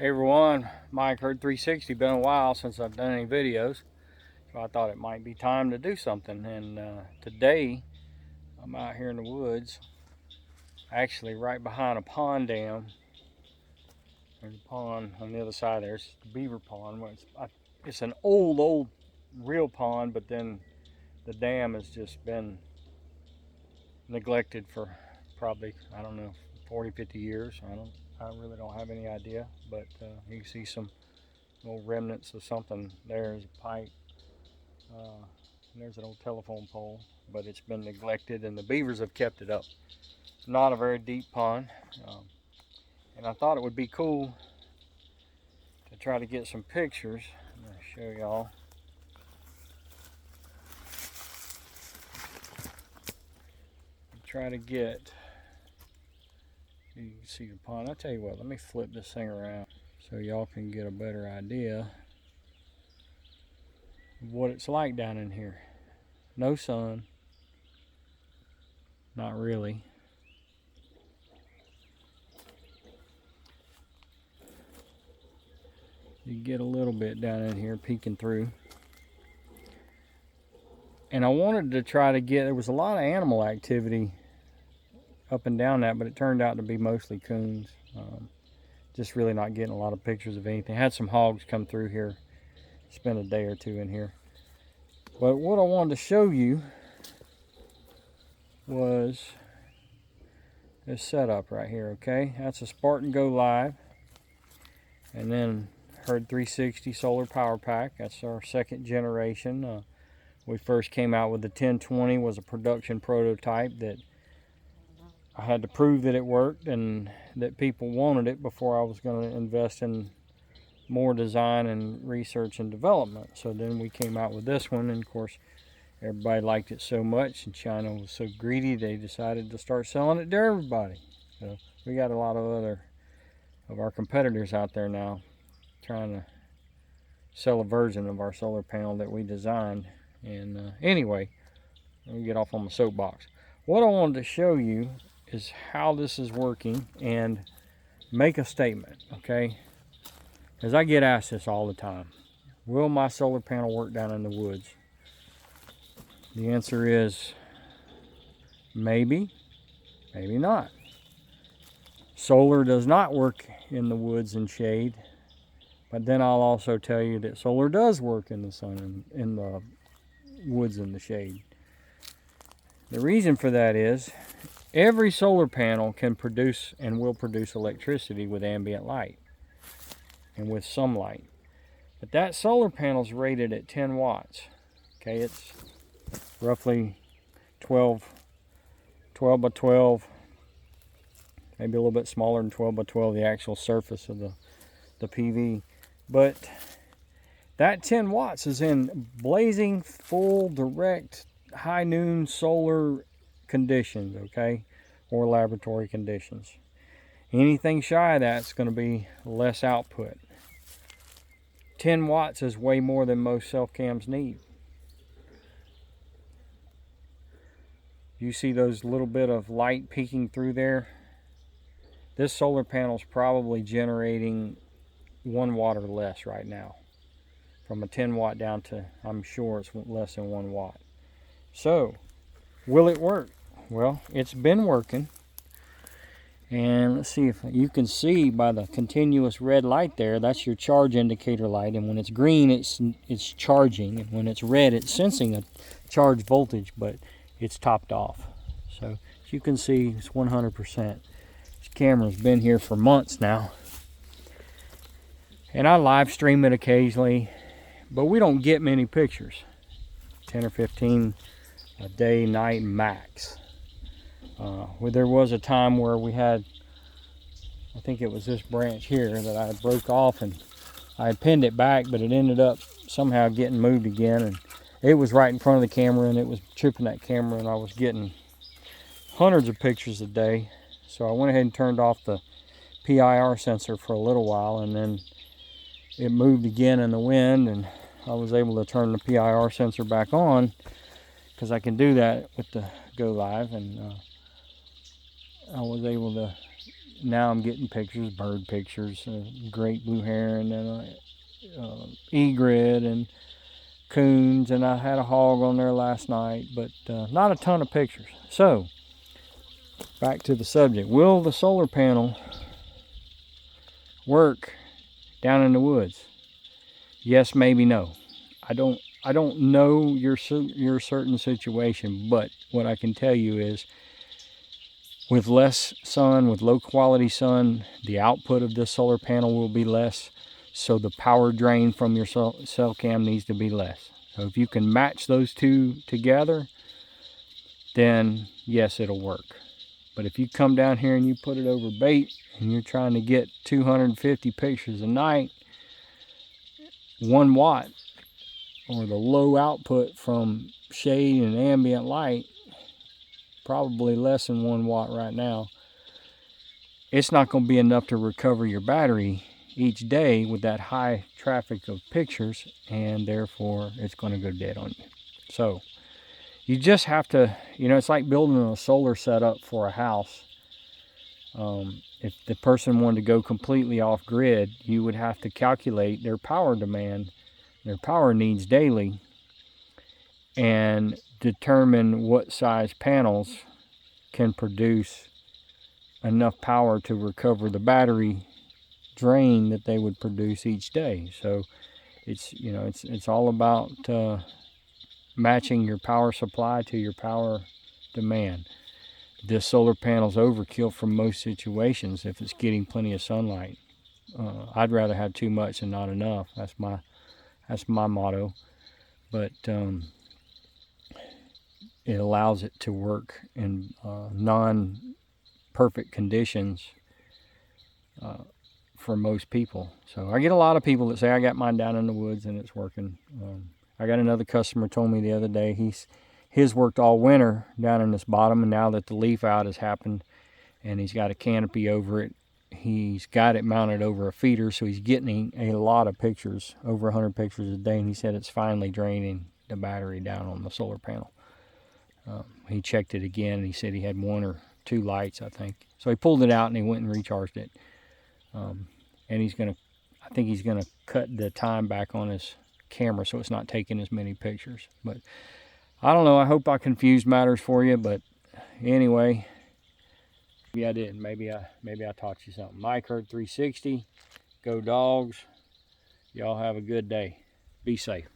Hey everyone, Mike Herd 360. Been a while since I've done any videos, so I thought it might be time to do something. And today I'm out here in the woods, actually right behind a pond dam. There's a pond on the other side. There's the beaver pond. It's an old real pond, but then the dam has just been neglected for probably, I don't know, 40, 50 years. I really don't have any idea, but you can see some little remnants of something. There's a pipe, and there's an old telephone pole, but it's been neglected and the beavers have kept it up. It's not a very deep pond, and I thought it would be cool to try to get some pictures. I'm going to show y'all. Try to get, you can see the pond. I'll tell you what, let me flip this thing around so y'all can get a better idea of what it's like down in here. No sun, not really. You get a little bit down in here peeking through. And I wanted to try to get, there was a lot of animal activity up and down that, but it turned out to be mostly coons. Just really not getting a lot of pictures of anything. Had some hogs come through here, spent a day or two in here. But what I wanted to show you was this setup right here, okay? That's a Spartan Go Live. And then Herd 360 solar power pack. That's our second generation. We first came out with the 1020, was a production prototype that I had to prove that it worked and that people wanted it before I was going to invest in more design and research and development. So then we came out with this one, and of course everybody liked it so much, and China was so greedy they decided to start selling it to everybody. So we got a lot of other of our competitors out there now trying to sell a version of our solar panel that we designed. And anyway, let me get off on my soapbox. What I wanted to show you is how this is working and make a statement, okay? Because I get asked this all the time. Will my solar panel work down in the woods? The answer is maybe, maybe not. Solar does not work in the woods and shade, but then I'll also tell you that solar does work in the sun and in the woods and the shade. The reason for that is every solar panel can produce and will produce electricity with ambient light and with some light. But that solar panel is rated at 10 watts. Okay, it's roughly 12 by 12, maybe a little bit smaller than 12 by 12, the actual surface of the PV. But that 10 watts is in blazing, full, direct, high noon solar conditions, okay, or laboratory conditions. Anything shy of that's going to be less output. 10 watts is way more than most self cams need. You see those little bit of light peeking through there? This solar panel is probably generating 1 watt or less right now. From a 10 watt down to, I'm sure it's less than 1 watt. So, will it work? Well, it's been working. And let's see if you can see by the continuous red light there, that's your charge indicator light. And when it's green, it's charging. And when it's red, it's sensing a charge voltage, but it's topped off. So, as you can see, it's 100%. This camera's been here for months now. And I live stream it occasionally, but we don't get many pictures. 10 or 15 a day, night max. There was a time where we had, I think it was this branch here that I broke off, and I had pinned it back, but it ended up somehow getting moved again, and it was right in front of the camera, and it was tripping that camera, and I was getting hundreds of pictures a day. So I went ahead and turned off the PIR sensor for a little while, and then it moved again in the wind, and I was able to turn the PIR sensor back on because I can do that with the Go Live, and I was able to now I'm getting pictures, bird pictures, great blue heron and egret and coons, and I had a hog on there last night, but not a ton of pictures. So back to the subject. Will the solar panel work down in the woods? Yes, maybe no. I don't know your certain situation, but what I can tell you is with less sun, with low quality sun, the output of this solar panel will be less, so the power drain from your cell cam needs to be less. So if you can match those two together, then yes, it'll work. But if you come down here and you put it over bait and you're trying to get 250 pictures a night, 1 watt, or the low output from shade and ambient light, probably less than 1 watt right now, it's not going to be enough to recover your battery each day with that high traffic of pictures, and therefore it's going to go dead on you. So you just have to, it's like building a solar setup for a house. If the person wanted to go completely off grid, you would have to calculate their power demand, their power needs daily, and determine what size panels can produce enough power to recover the battery drain that they would produce each day. So it's all about matching your power supply to your power demand. This solar panel's overkill for most situations if it's getting plenty of sunlight. I'd rather have too much than not enough. That's my motto. But it allows it to work in non-perfect conditions for most people. So I get a lot of people that say, I got mine down in the woods and it's working. I got another customer told me the other day his worked all winter down in this bottom, and now that the leaf out has happened and he's got a canopy over it, he's got it mounted over a feeder, so he's getting a lot of pictures, over 100 pictures a day, and he said it's finally draining the battery down on the solar panel. He checked it again and he said he had 1 or 2 lights, I think. So he pulled it out and he went and recharged it. And I think he's gonna cut the time back on his camera so it's not taking as many pictures. But I don't know, I hope I confused matters for you, but anyway, maybe I didn't. Maybe I taught you something. Mike Herd 360, go dogs. Y'all have a good day. Be safe.